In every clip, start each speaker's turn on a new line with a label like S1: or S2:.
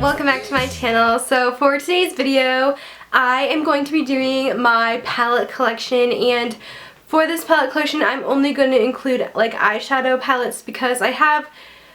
S1: welcome back to my channel. So for today's video, I am going to be doing my palette collection, and for this palette collection I'm only going to include like eyeshadow palettes because I have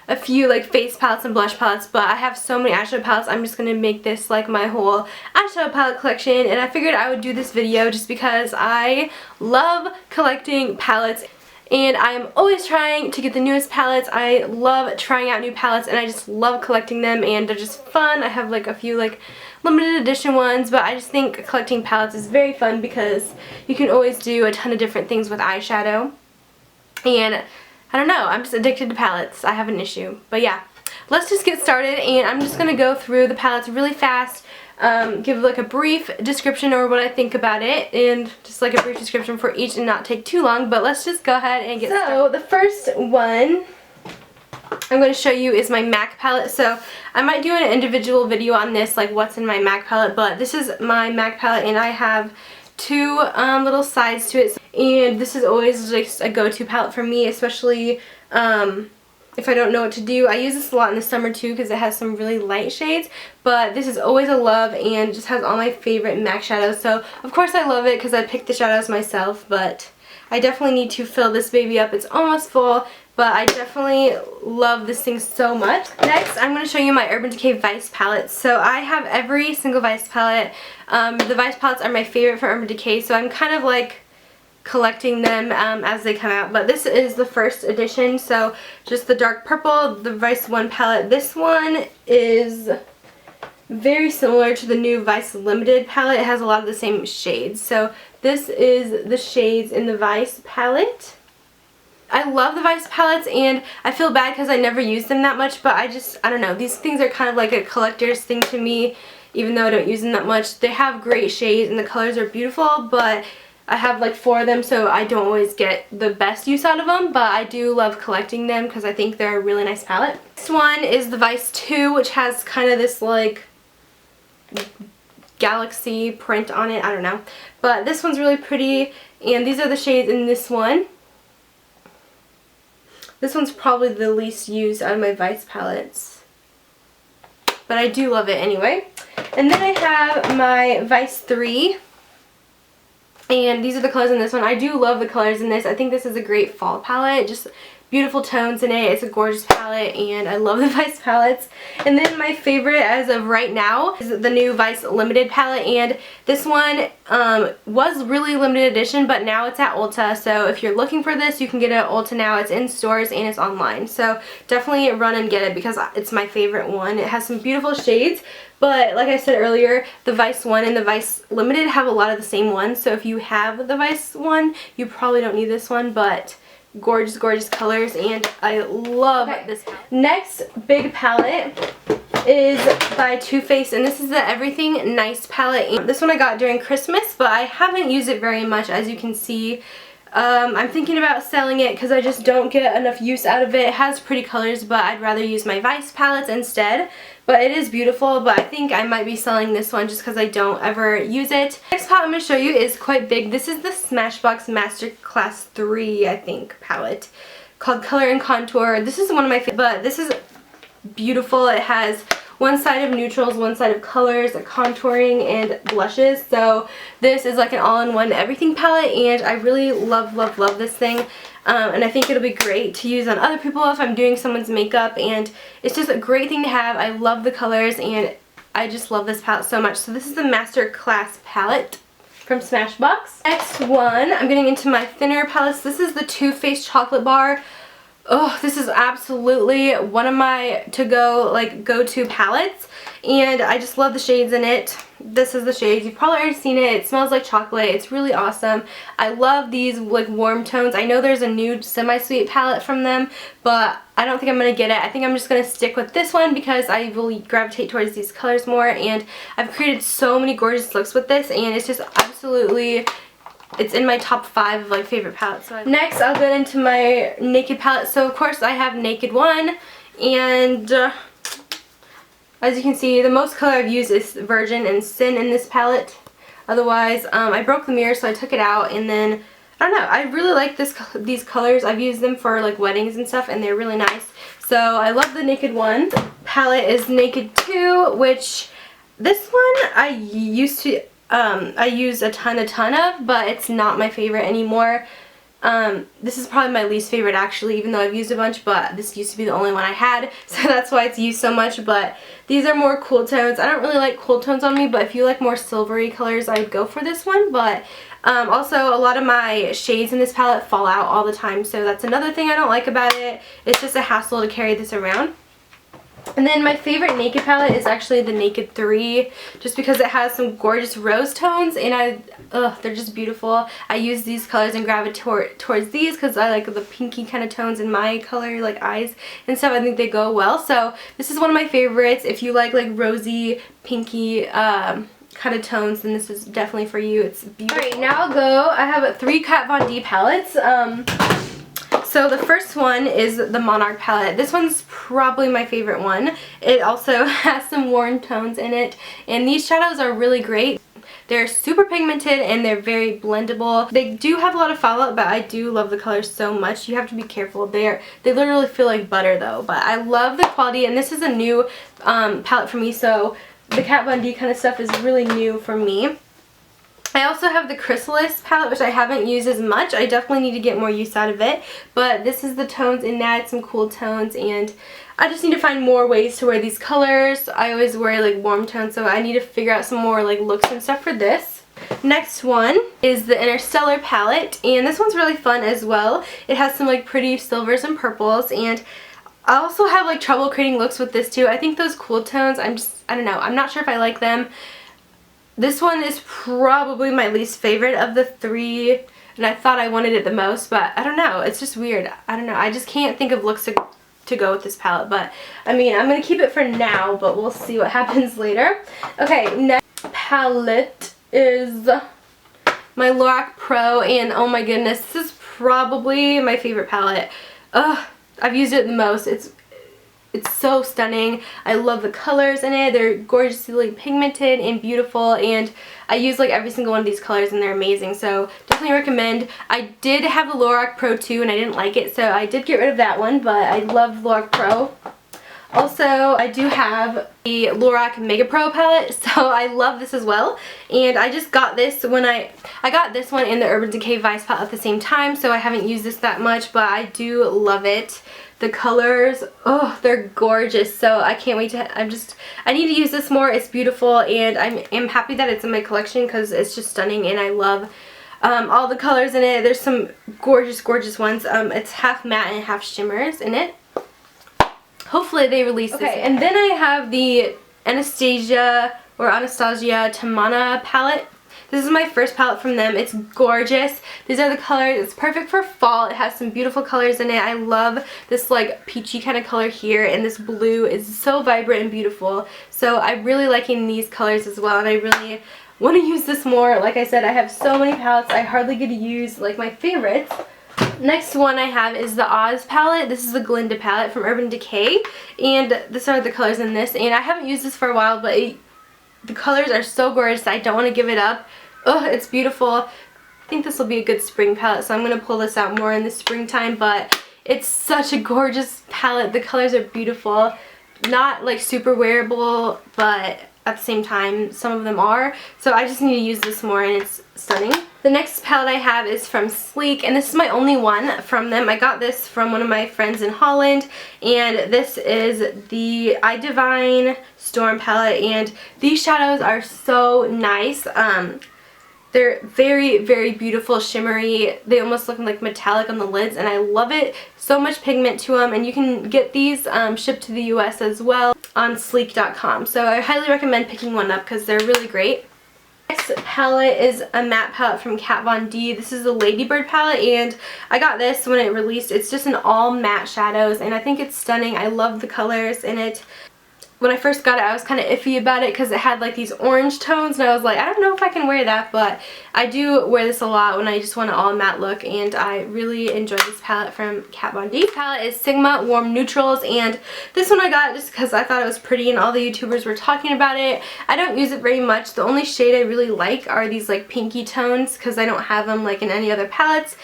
S1: a few like face palettes and blush palettes, but I have so many eyeshadow palettes. I'm just going to make this like my whole eyeshadow palette collection, and I figured I would do this video just because I love collecting palettes. And I am always trying to get the newest palettes. I love trying out new palettes, and I just love collecting them, and they're just fun. I have like a few like limited edition ones, but I just think collecting palettes is very fun because you can always do a ton of different things with eyeshadow. And I don't know, I'm just addicted to palettes. I have an issue. But yeah, let's just get started, and I'm just going to go through the palettes really fast. Give like a brief description or what I think about it, and just like a brief description for each and not take too long, but let's just go ahead and get started. So the first one I'm going to show you is my MAC palette. So I might do an individual video on this, like what's in my MAC palette, but this is my MAC palette, and I have two little sides to it, and this is always like a go-to palette for me, especially if I don't know what to do. I use this a lot in the summer too because it has some really light shades, but this is always a love and just has all my favorite MAC shadows. So of course I love it because I picked the shadows myself, but I definitely need to fill this baby up. It's almost full, but I definitely love this thing so much. Next, I'm going to show you my Urban Decay Vice palette. So I have every single Vice palette. The Vice palettes are my favorite for Urban Decay, so I'm kind of like collecting them as they come out, but this is the first edition, so just the dark purple, the Vice 1 palette. This one is very similar to the new Vice Limited palette. It has a lot of the same shades, so this is the shades in the Vice palette. I love the Vice palettes, and I feel bad because I never use them that much, but I don't know, these things are kind of like a collector's thing to me, even though I don't use them that much. They have great shades and the colors are beautiful, but I have like 4 of them, so I don't always get the best use out of them, but I do love collecting them because I think they're a really nice palette. Next one is the Vice 2, which has kind of this like galaxy print on it. I don't know, but this one's really pretty, and these are the shades in this one. This one's probably the least used out of my Vice palettes, but I do love it anyway. And then I have my Vice 3. And these are the colors in this one. I do love the colors in this. I think this is a great fall palette. Just beautiful tones in it. It's a gorgeous palette, and I love the Vice palettes. And then my favorite as of right now is the new Vice Limited palette. And this one was really limited edition, but now it's at Ulta. So if you're looking for this, you can get it at Ulta now. It's in stores and it's online. So definitely run and get it because it's my favorite one. It has some beautiful shades. But like I said earlier, the Vice 1 and the Vice Limited have a lot of the same ones. So if you have the Vice 1, you probably don't need this one, but gorgeous, gorgeous colors, and I love this palette. Next big palette is by Too Faced, and this is the Everything Nice palette. And this one I got during Christmas, but I haven't used it very much, as you can see. I'm thinking about selling it because I just don't get enough use out of it. It has pretty colors, but I'd rather use my Vice palettes instead. But it is beautiful, but I think I might be selling this one just because I don't ever use it. Next palette I'm going to show you is quite big. This is the Smashbox Masterclass 3, I think, palette called Color and Contour. This is one of my favorites, but this is beautiful. It has one side of neutrals, one side of colors, contouring, and blushes. So this is like an all-in-one everything palette, and I really love, love, love this thing. And I think it'll be great to use on other people if I'm doing someone's makeup, and it's just a great thing to have. I love the colors, and I just love this palette so much. So this is the Masterclass palette from Smashbox. Next one, I'm getting into my thinner palettes. This is the Too Faced Chocolate Bar. Oh, this is absolutely one of my go-to palettes, and I just love the shades in it. This is the shades. You've probably already seen it. It smells like chocolate. It's really awesome. I love these like warm tones. I know there's a nude semi-sweet palette from them, but I don't think I'm going to get it. I think I'm just going to stick with this one because I will gravitate towards these colors more, and I've created so many gorgeous looks with this, and it's just absolutely... It's in my top 5 of like favorite palettes. So next, I'll get into my Naked palette. So of course I have Naked 1, and as you can see, the most color I've used is Virgin and Sin in this palette. Otherwise, I broke the mirror, so I took it out, and then I don't know. I really like these colors. I've used them for like weddings and stuff, and they're really nice. So I love the Naked 1 palette is Naked 2, which this one I used to I use a ton of, but it's not my favorite anymore. This is probably my least favorite actually, even though I've used a bunch, but this used to be the only one I had, so that's why it's used so much. But these are more cool tones. I don't really like cool tones on me, but if you like more silvery colors, I'd go for this one. But also, a lot of my shades in this palette fall out all the time, so that's another thing I don't like about it. It's just a hassle to carry this around. And then my favorite Naked palette is actually the Naked 3, just because it has some gorgeous rose tones, and they're just beautiful. I use these colors and gravitate towards these because I like the pinky kind of tones in my color, like eyes and stuff. I think they go well. So this is one of my favorites. If you like rosy, pinky kind of tones, then this is definitely for you. It's beautiful. Alright, now I'll go. I have 3 Kat Von D palettes. So the first one is the Monarch Palette. This one's probably my favorite one. It also has some warm tones in it, and these shadows are really great. They're super pigmented and they're very blendable. They do have a lot of fallout, but I do love the colors so much. You have to be careful. They literally feel like butter though, but I love the quality, and this is a new palette for me, so the Kat Von D kind of stuff is really new for me. I also have the Chrysalis palette, which I haven't used as much. I definitely need to get more use out of it, but this is the tones in that, some cool tones, and I just need to find more ways to wear these colors. I always wear like warm tones, so I need to figure out some more like looks and stuff for this. Next one is the Interstellar Palette, and this one's really fun as well. It has some like pretty silvers and purples, and I also have like trouble creating looks with this too. I think those cool tones, I don't know, I'm not sure if I like them. This one is probably my least favorite of the 3, and I thought I wanted it the most, but I don't know, it's just weird. I don't know, I just can't think of looks to go with this palette, but I mean, I'm going to keep it for now, but we'll see what happens later. Okay, next palette is my Lorac Pro, and oh my goodness, this is probably my favorite palette. I've used it the most. It's so stunning. I love the colors in it. They're gorgeously pigmented and beautiful, and I use like every single one of these colors and they're amazing, so definitely recommend. I did have the Lorac Pro 2 and I didn't like it, so I did get rid of that one, but I love Lorac Pro. Also, I do have the Lorac Mega Pro palette, so I love this as well. And I just got this when I got this one in the Urban Decay Vice palette at the same time, so I haven't used this that much, but I do love it. The colors, oh, they're gorgeous, so I can't wait to, I need to use this more. It's beautiful, and I'm happy that it's in my collection because it's just stunning, and I love all the colors in it. There's some gorgeous, gorgeous ones. It's half matte and half shimmers in it. Hopefully they release this. Okay, and then I have the Anastasia Tamana palette. This is my first palette from them. It's gorgeous. These are the colors. It's perfect for fall. It has some beautiful colors in it. I love this like peachy kind of color here, and this blue is so vibrant and beautiful. So I'm really liking these colors as well, and I really want to use this more. Like I said, I have so many palettes. I hardly get to use like my favorites. Next one I have is the Oz palette. This is the Glinda palette from Urban Decay, and these are the colors in this, and I haven't used this for a while, but the colors are so gorgeous. I don't want to give it up. Oh, it's beautiful. I think this will be a good spring palette, so I'm going to pull this out more in the springtime, but it's such a gorgeous palette. The colors are beautiful. Not like super wearable, but at the same time some of them are. So I just need to use this more, and it's stunning. The next palette I have is from Sleek, and this is my only one from them. I got this from one of my friends in Holland, and this is the I Divine Storm palette, and these shadows are so nice. They're very, very beautiful, shimmery. They almost look like metallic on the lids, and I love it. So much pigment to them, and you can get these shipped to the US as well on sleek.com. So I highly recommend picking one up because they're really great. Next palette is a matte palette from Kat Von D. This is the Ladybird palette, and I got this when it released. It's just an all matte shadows, and I think it's stunning. I love the colors in it. When I first got it, I was kind of iffy about it because it had like these orange tones, and I was like, I don't know if I can wear that, but I do wear this a lot when I just want an all matte look, and I really enjoy this palette from Kat Von D. This palette is Sigma Warm Neutrals, and this one I got just because I thought it was pretty and all the YouTubers were talking about it. I don't use it very much. The only shade I really like are these like pinky tones because I don't have them like in any other palettes.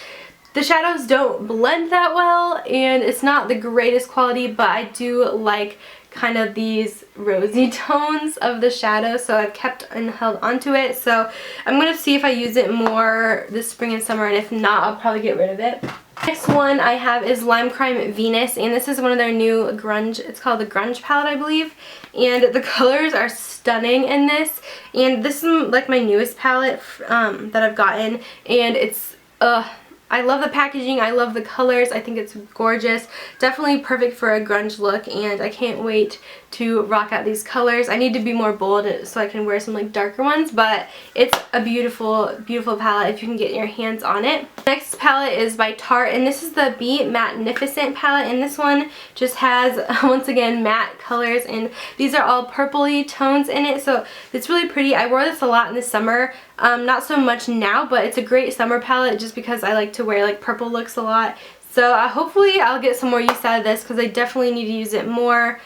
S1: The shadows don't blend that well, and it's not the greatest quality, but I do like kind of these rosy tones of the shadow, so I've kept and held onto it. So I'm going to see if I use it more this spring and summer, and if not, I'll probably get rid of it. Next one I have is Lime Crime Venus, and this is one of their new grunge, it's called the Grunge Palette, I believe, and the colors are stunning in this, and this is like my newest palette that I've gotten, and it's, I love the packaging, I love the colors, I think it's gorgeous, definitely perfect for a grunge look, and I can't wait to rock out these colors. I need to be more bold so I can wear some like darker ones, but it's a beautiful, beautiful palette if you can get your hands on it. Next palette is by Tarte, and this is the Be Matte Nificent palette, and this one just has, once again, matte colors, and these are all purpley tones in it, so it's really pretty. I wore this a lot in the summer, not so much now, but it's a great summer palette just because I like to wear like purple looks a lot. So hopefully I'll get some more use out of this because I definitely need to use it more.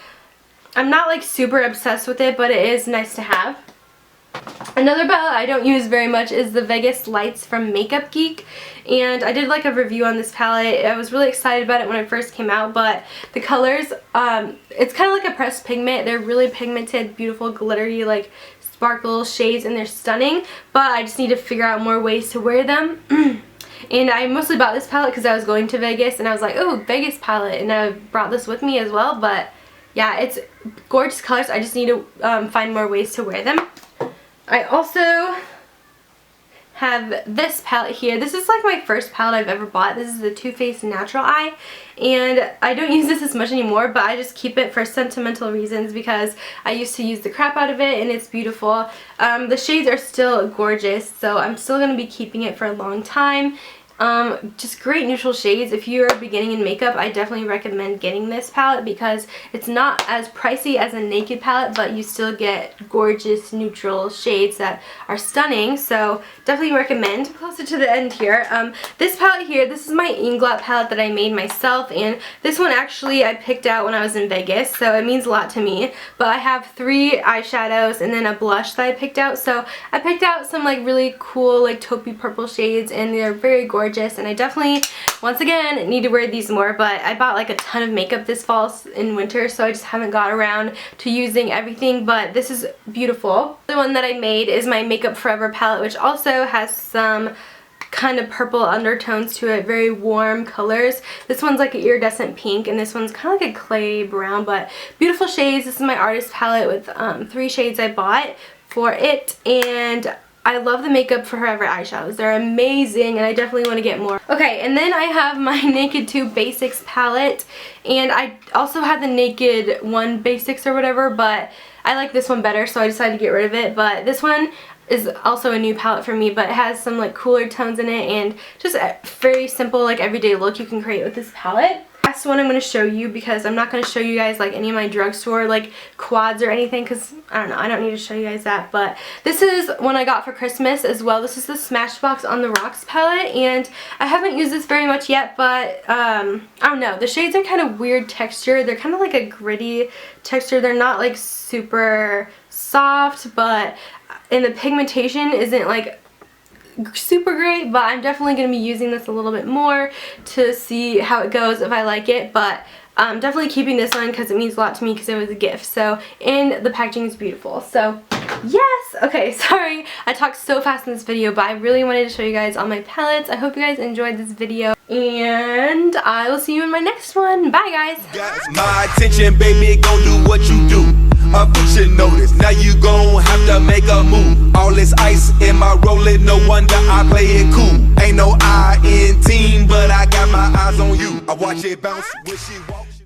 S1: I'm not like super obsessed with it, but it is nice to have. Another palette I don't use very much is the Vegas Lights from Makeup Geek, and I did like a review on this palette. I was really excited about it when it first came out, but the colors, it's kind of like a pressed pigment. They're really pigmented, beautiful, glittery, like sparkle shades, and they're stunning, but I just need to figure out more ways to wear them. And I mostly bought this palette because I was going to Vegas, and I was like, oh, Vegas palette, and I brought this with me as well, but yeah, it's gorgeous colors. I just need to find more ways to wear them. I also have this palette here. This is like my first palette I've ever bought. This is the Too Faced Natural Eye, and I don't use this as much anymore, but I just keep it for sentimental reasons because I used to use the crap out of it, and it's beautiful. The shades are still gorgeous, so I'm still going to be keeping it for a long time. Just great neutral shades. If you're beginning in makeup, I definitely recommend getting this palette because it's not as pricey as a naked palette, but you still get gorgeous neutral shades that are stunning, so definitely recommend. Closer to the end here, this palette here, this is my Inglot palette that I made myself, and this one actually I picked out when I was in Vegas, so it means a lot to me. But I have 3 eyeshadows and then a blush that I picked out, so I picked out some like really cool like taupey purple shades, and they're very gorgeous. And I definitely, once again, need to wear these more, but I bought like a ton of makeup this fall and winter, so I just haven't got around to using everything, but this is beautiful. The one that I made is my Makeup Forever palette, which also has some kind of purple undertones to it, very warm colors. This one's like an iridescent pink, and this one's kind of like a clay brown, but beautiful shades. This is my artist palette with 3 shades I bought for it, and I love the Makeup Forever eyeshadows. They're amazing, and I definitely want to get more. Okay, and then I have my Naked 2 Basics palette, and I also have the Naked 1 Basics or whatever, but I like this one better, so I decided to get rid of it. But this one is also a new palette for me, but it has some like cooler tones in it, and just a very simple like everyday look you can create with this palette. Last one I'm going to show you, because I'm not going to show you guys like any of my drugstore like quads or anything, because I don't know, I don't need to show you guys that, but this is one I got for Christmas as well. This is the Smashbox On The Rocks palette, and I haven't used this very much yet, but I don't know, the shades are kind of weird texture. They're kind of like a gritty texture. They're not like super soft, but and the pigmentation isn't like super great, but I'm definitely going to be using this a little bit more to see how it goes, if I like it. But I'm definitely keeping this one because it means a lot to me because it was a gift. So, and the packaging is beautiful. So yes. Okay, sorry I talked so fast in this video, but I really wanted to show you guys all my palettes. I hope you guys enjoyed this video, and I will see you in my next one. Bye guys.
S2: Got my attention, baby, go do what you do. Official notice, now you gon' have to make a move. All this ice in my rolling, no wonder I play it cool. Ain't no I in team, but I got my eyes on you. I watch it bounce when she walks.